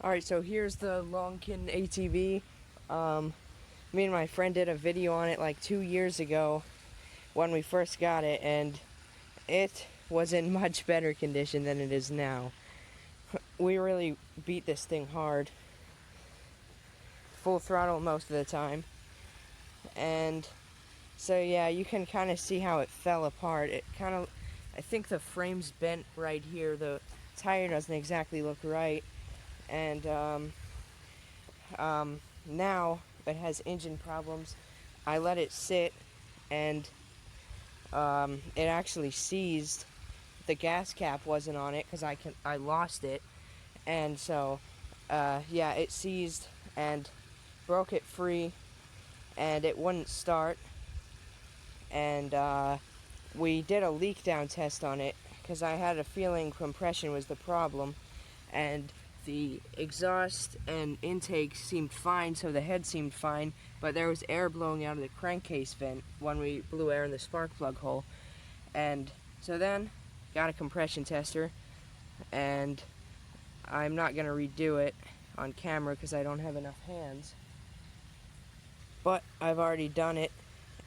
Alright, so here's the Longkin ATV. Me and my friend did a video on it like 2 years ago when we first got it, and it was in much better condition than it is now. We really beat this thing hard. Full throttle most of the time. And so yeah, you can kind of see how it fell apart. I think the frame's bent right here. The tire doesn't exactly look right. And now it has engine problems. I let it sit, and it actually seized. The gas cap wasn't on it because I lost it, and so yeah, it seized and broke it free, and it wouldn't start. And we did a leak down test on it because I had a feeling compression was the problem, and the exhaust and intake seemed fine, so the head seemed fine, but there was air blowing out of the crankcase vent when we blew air in the spark plug hole. And so then got a compression tester, and I'm not going to redo it on camera because I don't have enough hands, but I've already done it,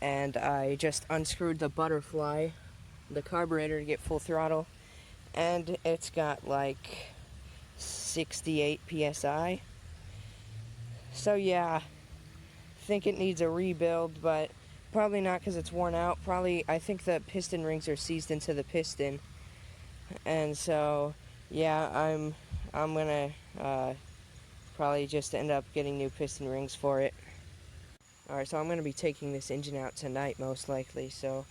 and I just unscrewed the butterfly, the carburetor, to get full throttle, and it's got like 68 psi. So yeah, I think it needs a rebuild, but probably not because it's worn out. Probably, I think the piston rings are seized into the piston, and so yeah, I'm gonna probably just end up getting new piston rings for it. Alright, so I'm gonna be taking this engine out tonight most likely. So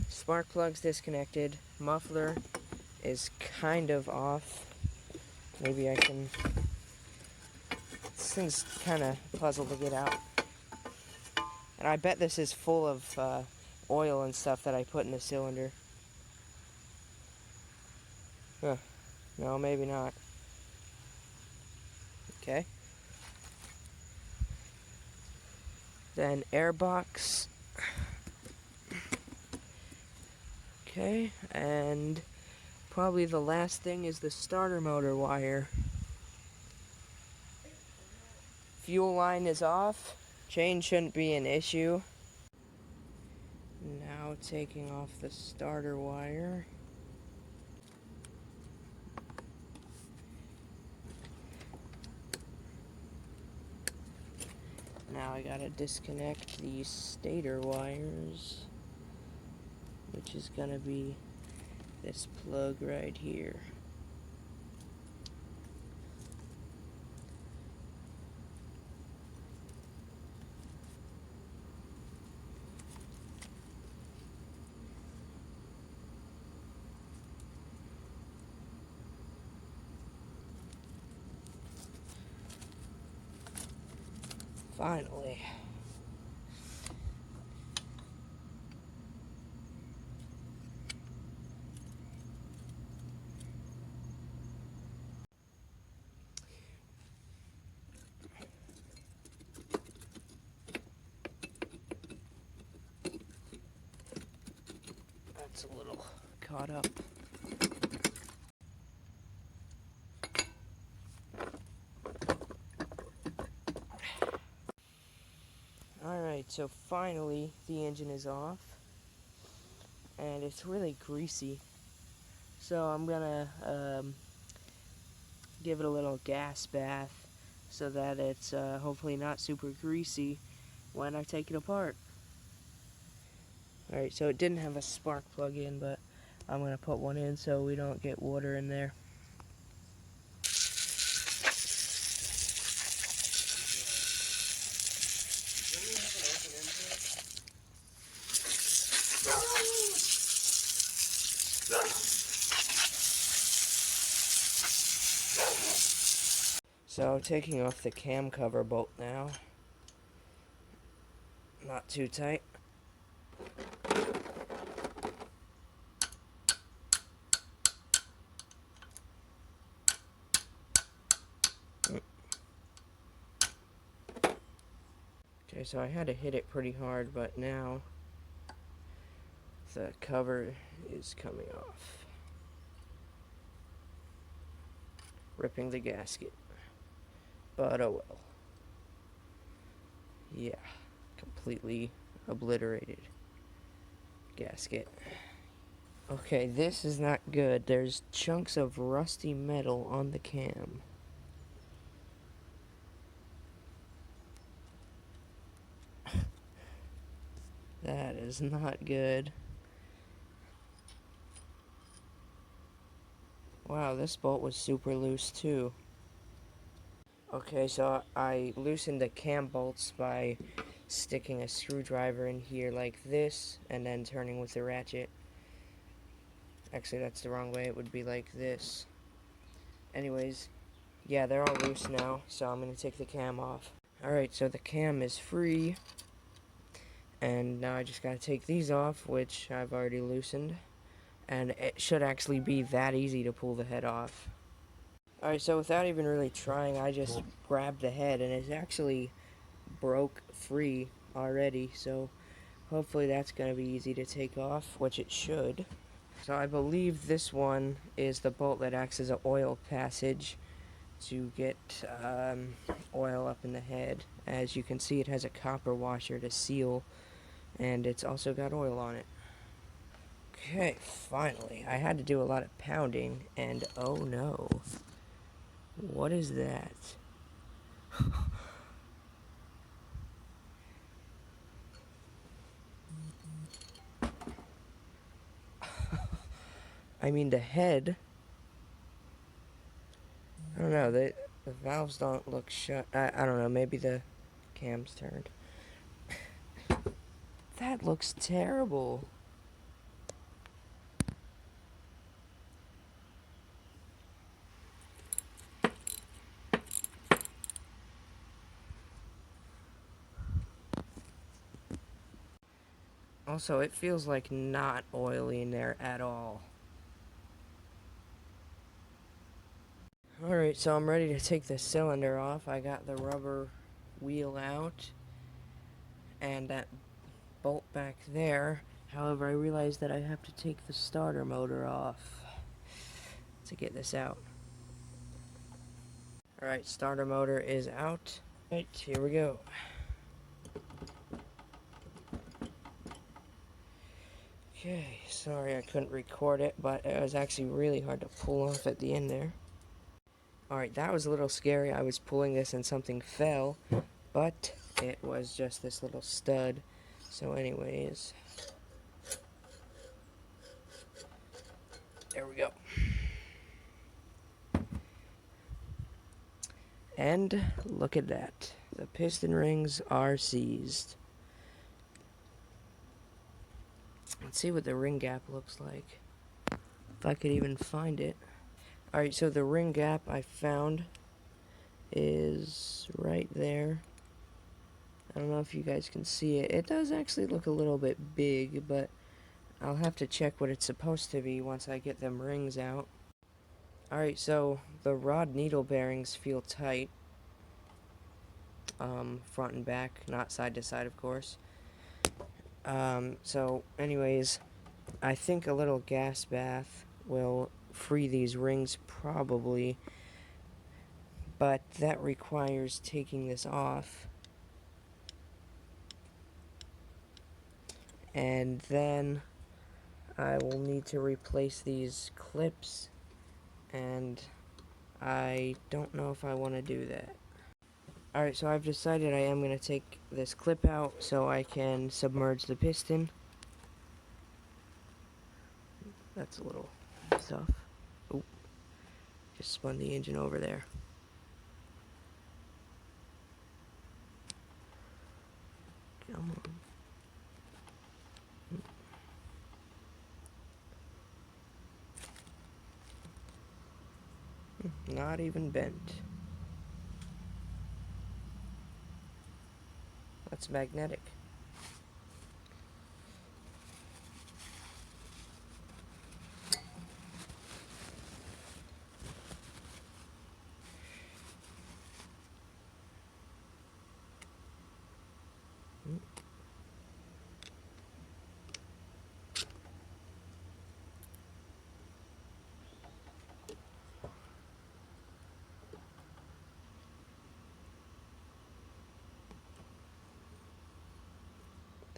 spark plug's disconnected, muffler is kind of off. Maybe I can. This thing's kind of a puzzle to get out. And I bet this is full of oil and stuff that I put in the cylinder. Huh. No, maybe not. Okay. Then airbox. Okay, and probably the last thing is the starter motor wire. Fuel line is off. Chain shouldn't be an issue. Now taking off the starter wire. Now I gotta disconnect these stator wires, which is gonna be this plug right here. Finally. That's a little caught up. Alright, so finally the engine is off, and it's really greasy, so I'm gonna give it a little gas bath so that it's hopefully not super greasy when I take it apart. Alright, so it didn't have a spark plug in, but I'm gonna put one in so we don't get water in there. So taking off the cam cover bolt now. Not too tight. Okay, so I had to hit it pretty hard, but now the cover is coming off. ripping the gasket. But oh well. Yeah, completely obliterated gasket. Okay, this is not good. There's chunks of rusty metal on the cam. That is not good. Wow, this bolt was super loose too. Okay, so I loosened the cam bolts by sticking a screwdriver in here like this and then turning with the ratchet. Actually, that's the wrong way. It would be like this. Anyways, yeah, they're all loose now, so I'm going to take the cam off. Alright, so the cam is free. And now I just got to take these off, which I've already loosened. And it should actually be that easy to pull the head off. Alright, so without even really trying, I just grabbed the head, and it actually broke free already, so hopefully that's going to be easy to take off, which it should. So I believe this one is the bolt that acts as an oil passage to get oil up in the head. As you can see, it has a copper washer to seal, and it's also got oil on it. Okay, finally. I had to do a lot of pounding, and oh no. What is that? I mean, the head. I don't know, the valves don't look shut. I don't know, maybe the cam's turned. That looks terrible. Also, it feels like not oily in there at all. Alright, so I'm ready to take the cylinder off. I got the rubber wheel out and that bolt back there. However, I realized that I have to take the starter motor off to get this out. Alright, starter motor is out. Alright, here we go. Okay, sorry I couldn't record it, but it was actually really hard to pull off at the end there. Alright, that was a little scary. I was pulling this and something fell, but it was just this little stud. So anyways, there we go. And look at that. The piston rings are seized. Let's see what the ring gap looks like. If I could even find it. Alright, so the ring gap I found is right there. I don't know if you guys can see it. It does actually look a little bit big, but I'll have to check what it's supposed to be once I get them rings out. Alright, so the rod needle bearings feel tight. Front and back, not side to side, of course. So anyways, I think a little gas bath will free these rings probably, but that requires taking this off. And then I will need to replace these clips, and I don't know if I want to do that. Alright, so I've decided I am going to take this clip out so I can submerge the piston. That's a little tough. Oop. Just spun the engine over there. Come on. Not even bent. That's magnetic.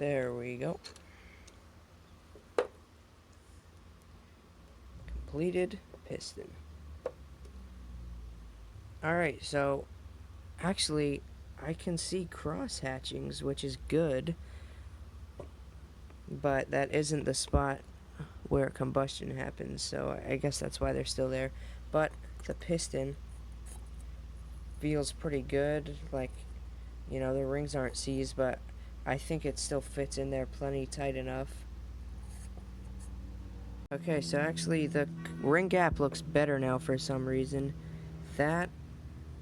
There we go. Completed piston. Alright, so actually I can see cross hatchings, which is good, but that isn't the spot where combustion happens, so I guess that's why they're still there. But the piston feels pretty good, like, you know, the rings aren't seized, but I think it still fits in there plenty tight enough. Okay, so actually the ring gap looks better now for some reason. That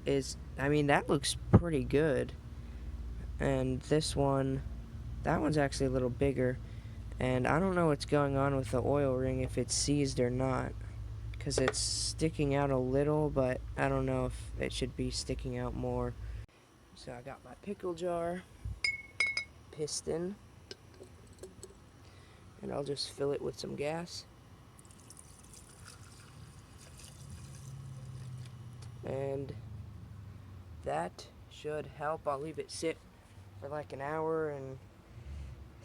is, I mean, that looks pretty good. And this one, that one's actually a little bigger. And I don't know what's going on with the oil ring, if it's seized or not. Because it's sticking out a little, but I don't know if it should be sticking out more. So I got my pickle jar, piston, and I'll just fill it with some gas. And that should help. I'll leave it sit for like an hour and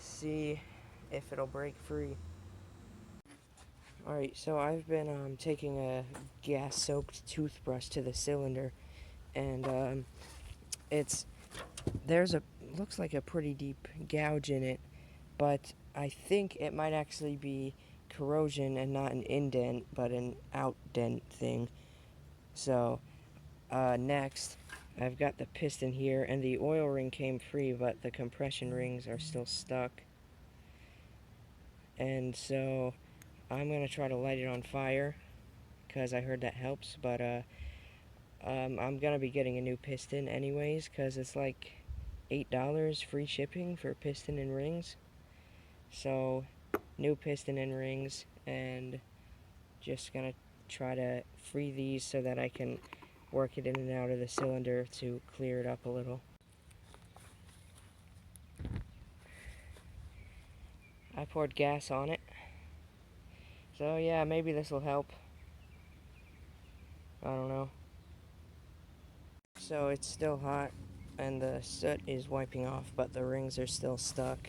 see if it'll break free. Alright, so I've been taking a gas-soaked toothbrush to the cylinder, and looks like a pretty deep gouge in it, but I think it might actually be corrosion and not an indent, but an outdent thing. So, next, I've got the piston here, and the oil ring came free, but the compression rings are still stuck. And so, I'm going to try to light it on fire, because I heard that helps, but, I'm going to be getting a new piston anyways, because it's like $8 free shipping for piston and rings. So, new piston and rings, and just going to try to free these so that I can work it in and out of the cylinder to clear it up a little. I poured gas on it. So yeah, maybe this will help. I don't know. So it's still hot and the soot is wiping off, but the rings are still stuck.